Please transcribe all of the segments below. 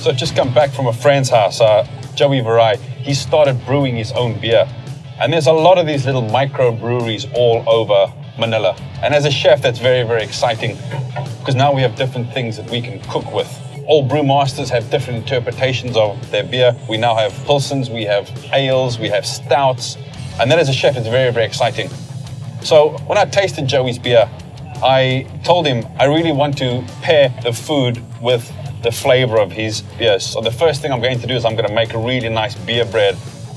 So I've just come back from a friend's house, Joey Varai. He started brewing his own beer. And there's a lot of these little microbreweries all over Manila. And as a chef, that's very, very exciting because now we have different things that we can cook with. All brewmasters have different interpretations of their beer. We now have Pilsens, we have ales, we have stouts. And then as a chef, it's very, very exciting. So when I tasted Joey's beer, I told him I really want to pair the food with the flavor of his beer. So the first thing I'm going to do is I'm going to make a really nice beer bread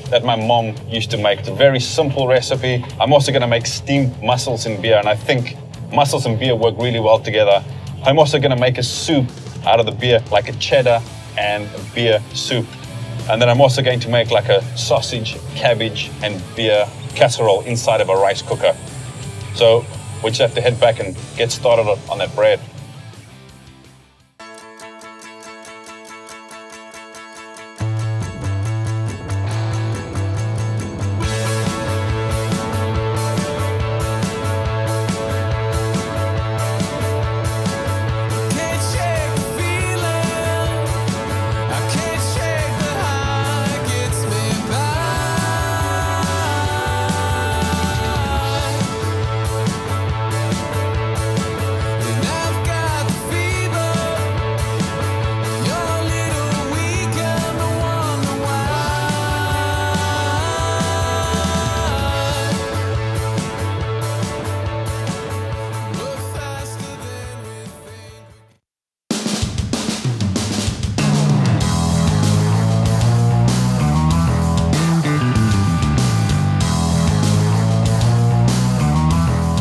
that my mom used to make. It's a very simple recipe. I'm also going to make steamed mussels in beer, and I think mussels and beer work really well together. I'm also going to make a soup out of the beer, like a cheddar and a beer soup. And then I'm also going to make like a sausage, cabbage, and beer casserole inside of a rice cooker. So we just have to head back and get started on that bread.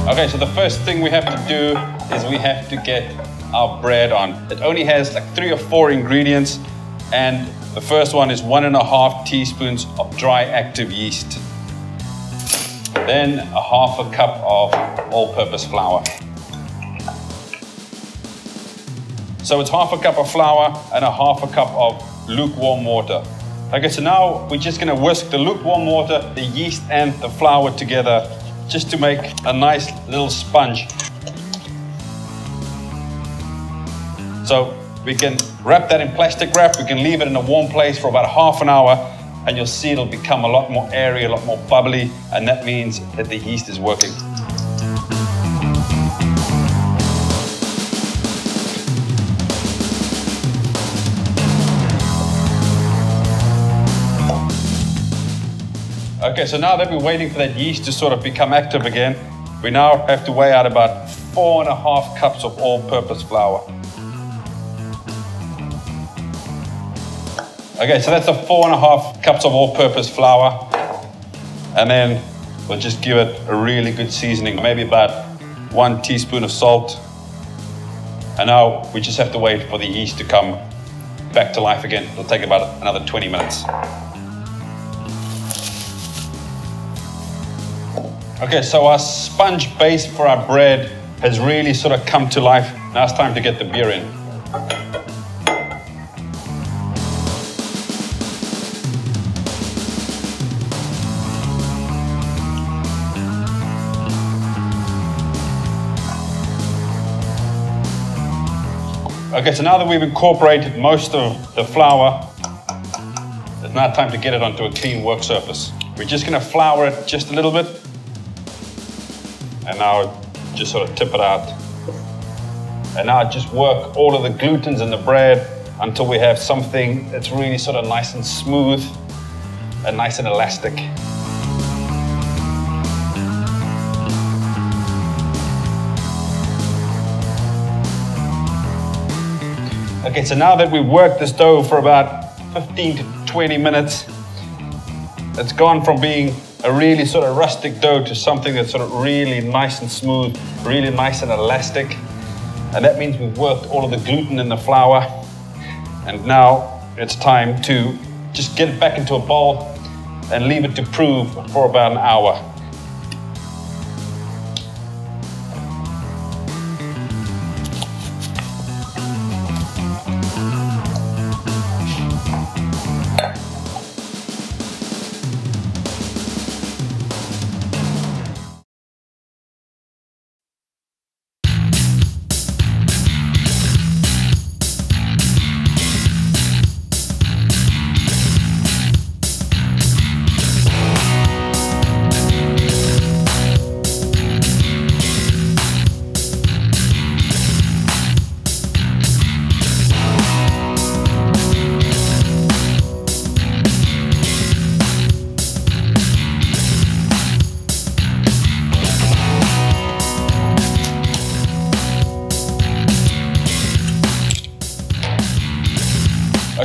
Okay, so the first thing we have to do is we have to get our bread on. It only has like 3 or 4 ingredients, and the first one is 1.5 teaspoons of dry active yeast. Then a 1/2 cup of all-purpose flour. So it's 1/2 cup of flour and a 1/2 cup of lukewarm water. Okay, so now we're just gonna whisk the lukewarm water, the yeast and the flour together just to make a nice little sponge. So we can wrap that in plastic wrap, we can leave it in a warm place for about 1/2 hour, and you'll see it'll become a lot more airy, a lot more bubbly, and that means that the yeast is working. Okay, so now that we're waiting for that yeast to sort of become active again, we now have to weigh out about 4.5 cups of all-purpose flour. Okay, so that's the 4.5 cups of all-purpose flour. And then we'll just give it a really good seasoning, maybe about 1 teaspoon of salt. And now we just have to wait for the yeast to come back to life again. It'll take about another 20 minutes. Okay, so our sponge base for our bread has really sort of come to life. Now it's time to get the beer in. Okay, so now that we've incorporated most of the flour, it's now time to get it onto a clean work surface. We're just gonna flour it just a little bit, and now just sort of tip it out. And now just work all of the glutens in the bread until we have something that's really sort of nice and smooth and nice and elastic. Okay, so now that we've worked this dough for about 15 to 20 minutes, it's gone from being a really sort of rustic dough to something that's sort of really nice and smooth, really nice and elastic. And that means we've worked all of the gluten in the flour. And now it's time to just get it back into a bowl and leave it to prove for about an hour.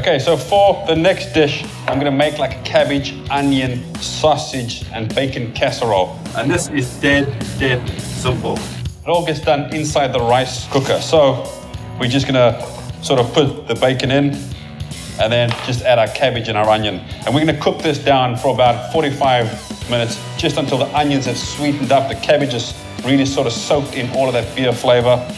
Okay, so for the next dish, I'm gonna make like a cabbage, onion, sausage, and bacon casserole. And this is dead simple. It all gets done inside the rice cooker. So we're just gonna sort of put the bacon in and then just add our cabbage and our onion. And we're gonna cook this down for about 45 minutes, just until the onions have sweetened up, the cabbage is really sort of soaked in all of that beer flavor.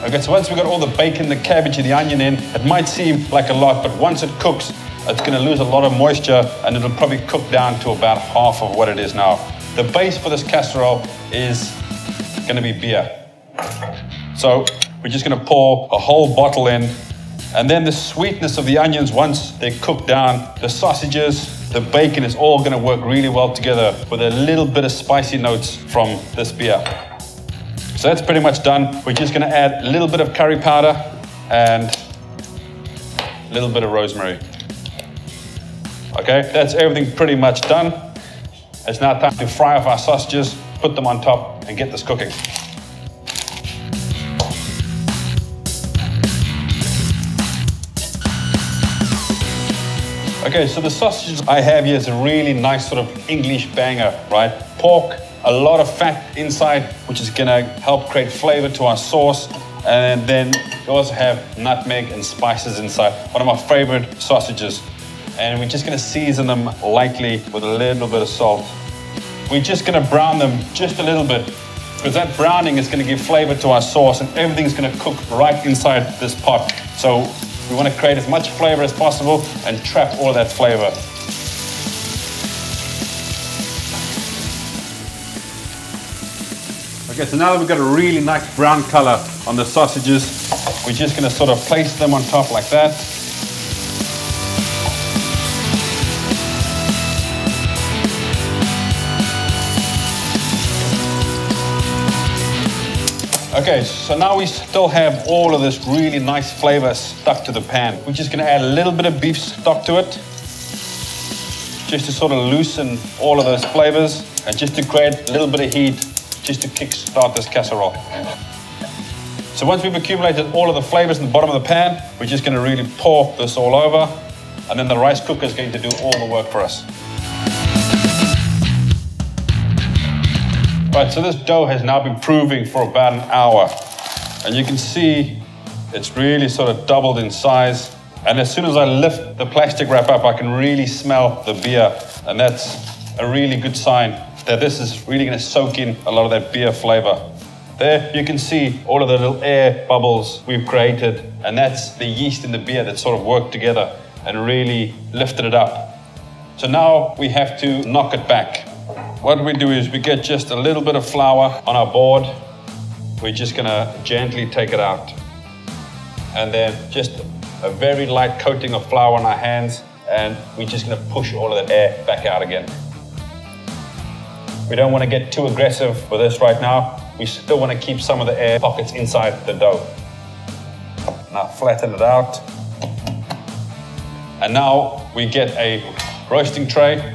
Okay, so once we've got all the bacon, the cabbage, and the onion in, it might seem like a lot, but once it cooks, it's gonna lose a lot of moisture and it'll probably cook down to about half of what it is now. The base for this casserole is gonna be beer. So we're just gonna pour a whole bottle in, and then the sweetness of the onions, once they're cooked down, the sausages, the bacon is all gonna work really well together with a little bit of spicy notes from this beer. So that's pretty much done. We're just gonna add a little bit of curry powder and a little bit of rosemary. Okay, that's everything pretty much done. It's now time to fry off our sausages, put them on top, and get this cooking. Okay, so the sausages I have here is a really nice sort of English banger, right? Pork, a lot of fat inside, which is gonna help create flavor to our sauce. And then you also have nutmeg and spices inside. One of my favorite sausages. And we're just gonna season them lightly with a little bit of salt. We're just gonna brown them just a little bit, because that browning is gonna give flavor to our sauce and everything's gonna cook right inside this pot. So we wanna create as much flavor as possible and trap all of that flavor. Okay, so now that we've got a really nice brown color on the sausages, we're just gonna sort of place them on top like that. Okay, so now we still have all of this really nice flavor stuck to the pan. We're just gonna add a little bit of beef stock to it, just to sort of loosen all of those flavors and just to create a little bit of heat, just to kickstart this casserole. So once we've accumulated all of the flavors in the bottom of the pan, we're just gonna really pour this all over, and then the rice cooker is going to do all the work for us. Right, so this dough has now been proving for about an hour. And you can see it's really sort of doubled in size. And as soon as I lift the plastic wrap up, I can really smell the beer. And that's a really good sign that this is really gonna soak in a lot of that beer flavor. There you can see all of the little air bubbles we've created. And that's the yeast in the beer that sort of worked together and really lifted it up. So now we have to knock it back. What we do is we get just a little bit of flour on our board. We're just gonna gently take it out. And then just a very light coating of flour on our hands, and we're just gonna push all of that air back out again. We don't wanna get too aggressive with this right now. We still wanna keep some of the air pockets inside the dough. Now flatten it out. And now we get a roasting tray.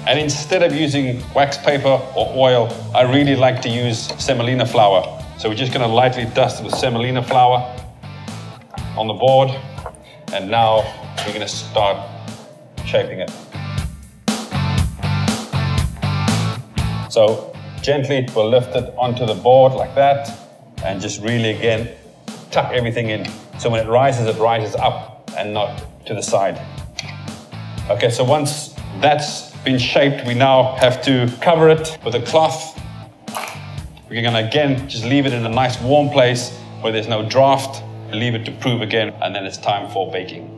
And instead of using wax paper or oil, I really like to use semolina flour. So we're just gonna lightly dust it with semolina flour on the board. And now we're gonna start shaping it. So gently we'll lift it onto the board like that, and just really again, tuck everything in. So when it rises up and not to the side. Okay, so once that's been shaped, we now have to cover it with a cloth. We're gonna again just leave it in a nice warm place where there's no draft, leave it to prove again, and then it's time for baking.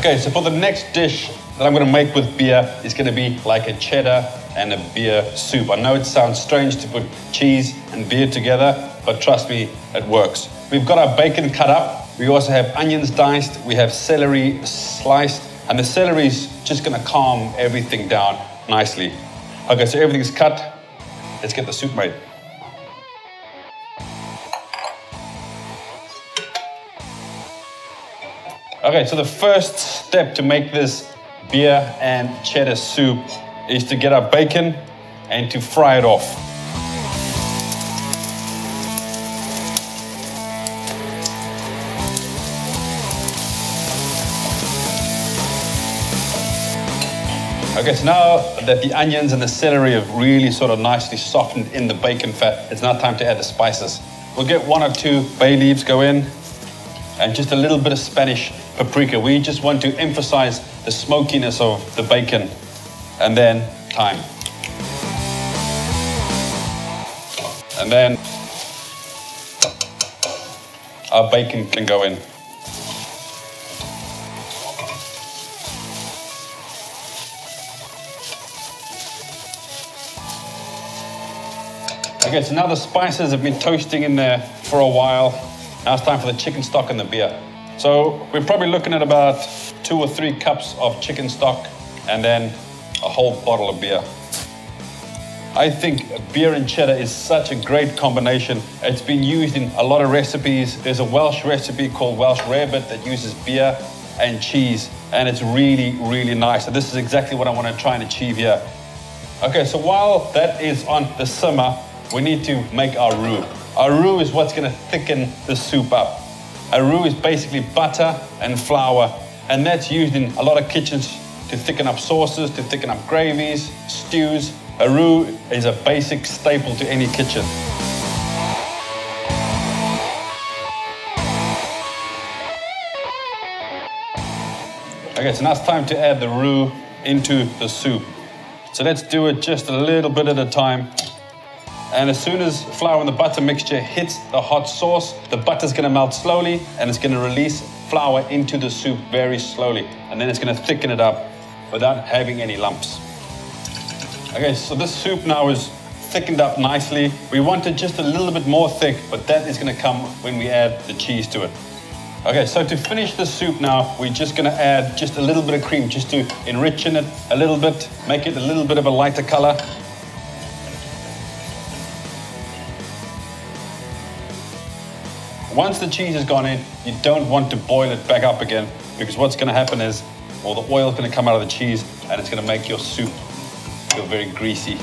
Okay, so for the next dish that I'm gonna make with beer, it's gonna be like a cheddar and a beer soup. I know it sounds strange to put cheese and beer together, but trust me, it works. we've got our bacon cut up. We also have onions diced. We have celery sliced. And the celery is just gonna calm everything down nicely. Okay, so everything's cut. Let's get the soup made. Okay, so the first step to make this beer and cheddar soup is to get our bacon and to fry it off. Okay, so now that the onions and the celery have really sort of nicely softened in the bacon fat, it's now time to add the spices. We'll get 1 or 2 bay leaves go in, and just a little bit of Spanish paprika. We just want to emphasize the smokiness of the bacon. And then thyme. And then our bacon can go in. Okay, so now the spices have been toasting in there for a while. Now it's time for the chicken stock and the beer. So we're probably looking at about 2 or 3 cups of chicken stock and then a whole bottle of beer. I think beer and cheddar is such a great combination. It's been used in a lot of recipes. There's a Welsh recipe called Welsh rarebit that uses beer and cheese, and it's really, really nice. So this is exactly what I want to try and achieve here. Okay, so while that is on the simmer, we need to make our roux. Our roux is what's going to thicken the soup up. A roux is basically butter and flour, and that's used in a lot of kitchens to thicken up sauces, to thicken up gravies, stews. A roux is a basic staple to any kitchen. Okay, so now it's time to add the roux into the soup. So let's do it just a little bit at a time. And as soon as flour and the butter mixture hits the hot sauce, the butter's gonna melt slowly and it's gonna release flour into the soup very slowly. And then it's gonna thicken it up without having any lumps. Okay, so this soup now is thickened up nicely. We want it just a little bit more thick, but that is gonna come when we add the cheese to it. Okay, so to finish the soup now, we're just gonna add just a little bit of cream, just to enrich it a little bit, make it a little bit of a lighter color. Once the cheese has gone in, you don't want to boil it back up again, because what's going to happen is, well, the oil's going to come out of the cheese and it's going to make your soup feel very greasy.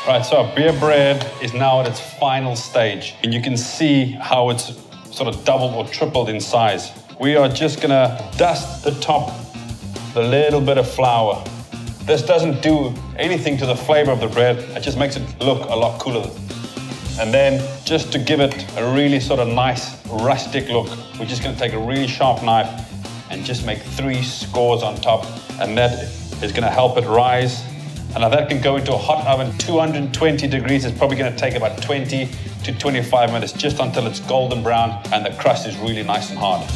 Right, so our beer bread is now at its final stage, and you can see how it's sort of doubled or tripled in size. We are just going to dust the top with a little bit of flour. This doesn't do anything to the flavor of the bread. It just makes it look a lot cooler. And then just to give it a really sort of nice rustic look, we're just gonna take a really sharp knife and just make 3 scores on top. And that is gonna help it rise. And now that can go into a hot oven, 220 degrees. It's probably gonna take about 20 to 25 minutes, just until it's golden brown and the crust is really nice and hard.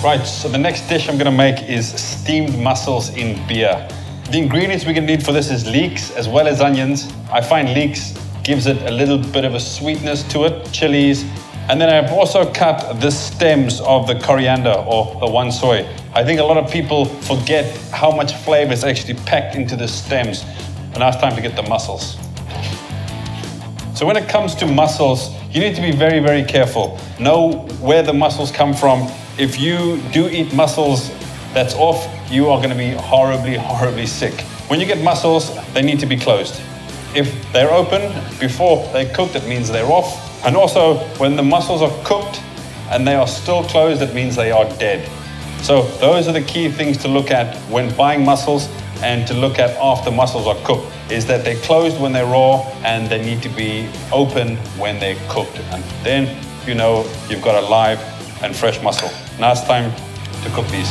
Right, so the next dish I'm gonna make is steamed mussels in beer. The ingredients we're gonna need for this is leeks as well as onions. I find leeks gives it a little bit of a sweetness to it, chilies. And then I've also cut the stems of the coriander or the one soy. I think a lot of people forget how much flavor is actually packed into the stems. And now it's time to get the mussels. So when it comes to mussels, you need to be very, very careful. Know where the mussels come from. If you do eat mussels that's off, you are going to be horribly, horribly sick. When you get mussels, they need to be closed. If they're open before they're cooked, it means they're off. And also, when the mussels are cooked and they are still closed, it means they are dead. So those are the key things to look at when buying mussels and to look at after mussels are cooked, is that they're closed when they're raw and they need to be open when they're cooked. And then you know you've got a live and fresh mussel. Now it's time to cook these.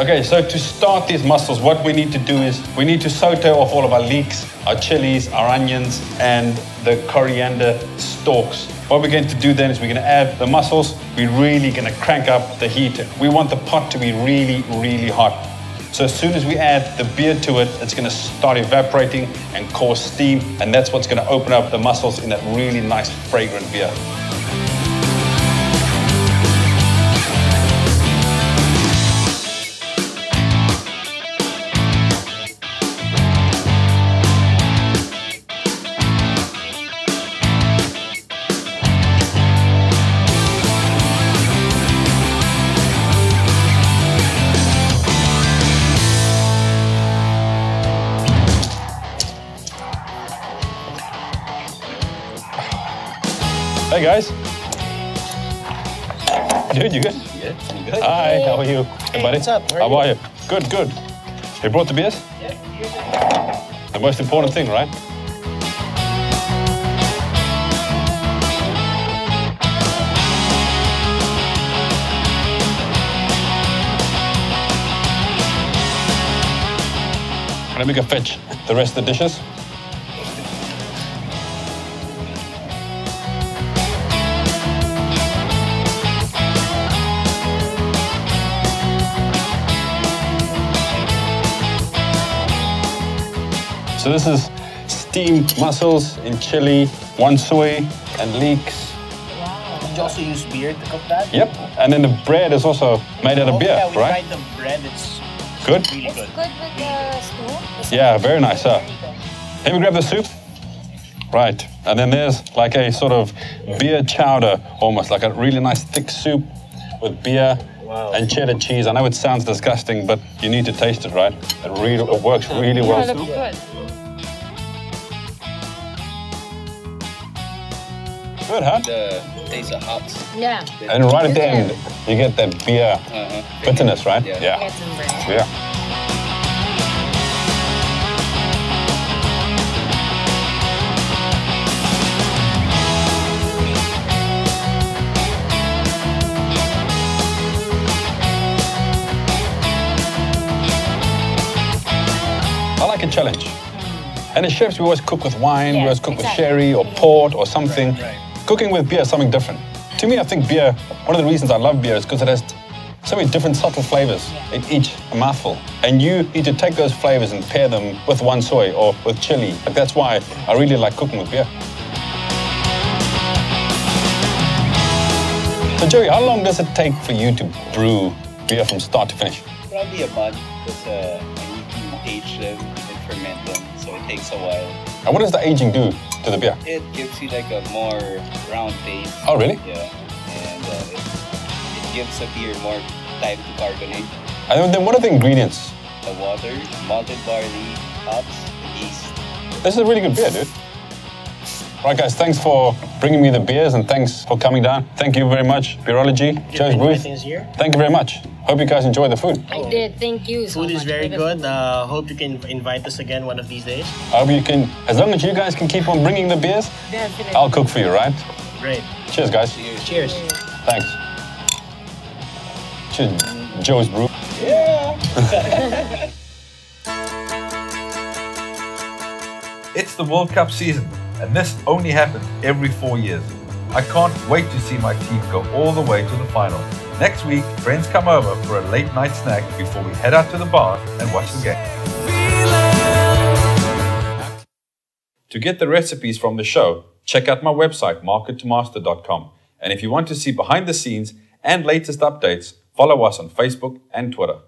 Okay, so to start these mussels, what we need to do is we need to saute off all of our leeks, our chilies, our onions, and the coriander stalks. What we're going to do then is we're going to add the mussels. We're really going to crank up the heat. We want the pot to be really, really hot. So as soon as we add the beer to it, it's going to start evaporating and cause steam, and that's what's going to open up the mussels in that really nice, fragrant beer. Hey guys. Dude, you good? Yeah, I'm good. Hi, how are you? Hey buddy. What's up? How are you? Good, good. You brought the beers? Yeah. The most important thing, right? Let me go fetch the rest of the dishes. So this is steamed mussels in chili, one soy, and leeks. Wow. Did you also use beer to cook that? Yep, and then the bread is also made out of beer, yeah, we right? tried the bread. It's Good? really It's good. good with the stew. Yeah, very nice, huh? Let me grab the soup. Right, and then there's like a sort of beer chowder, almost like a really nice thick soup with beer and cheddar cheese. I know it sounds disgusting, but you need to taste it, right? It works really well. Yeah, looks good. Good, huh? The taste of hops. Yeah. And right at the end, you get that beer bitterness, right? Yeah. Get some bread. Yeah. I like a challenge. And as chefs, we always cook with wine, we Yes, always cook with exactly. sherry or port or something. Right. Cooking with beer is something different. To me, I think beer, one of the reasons I love beer is because it has so many different subtle flavors in each mouthful. And you need to take those flavors and pair them with one soy or with chili. Like, that's why I really like cooking with beer. So Joey, how long does it take for you to brew beer from start to finish? Probably a month because I need to age them and ferment them, so it takes a while. And what does the aging do to the beer? It gives you like a more round taste. Oh, really? Yeah, and it gives a beer more time to carbonate. And then what are the ingredients? The water, malted barley, hops, and yeast. This is a really good beer, dude. Right, guys, thanks for bringing me the beers and thanks for coming down. Thank you very much, Beerology, Joe's booth. Everything's here. Thank you very much. Hope you guys enjoy the food. I did. Thank you so Food is much very for the good. food. Hope you can invite us again one of these days. I hope you can, as long as you guys can keep on bringing the beers, Definitely. I'll cook for you, right? Great. Cheers, guys. Cheers. Thanks. Cheers, Joe's brew. It's the World Cup season, and this only happens every 4 years. I can't wait to see my team go all the way to the final. Next week, friends come over for a late night snack before we head out to the bar and watch the game. To get the recipes from the show, check out my website, markettomaster.com. And if you want to see behind the scenes and latest updates, follow us on Facebook and Twitter.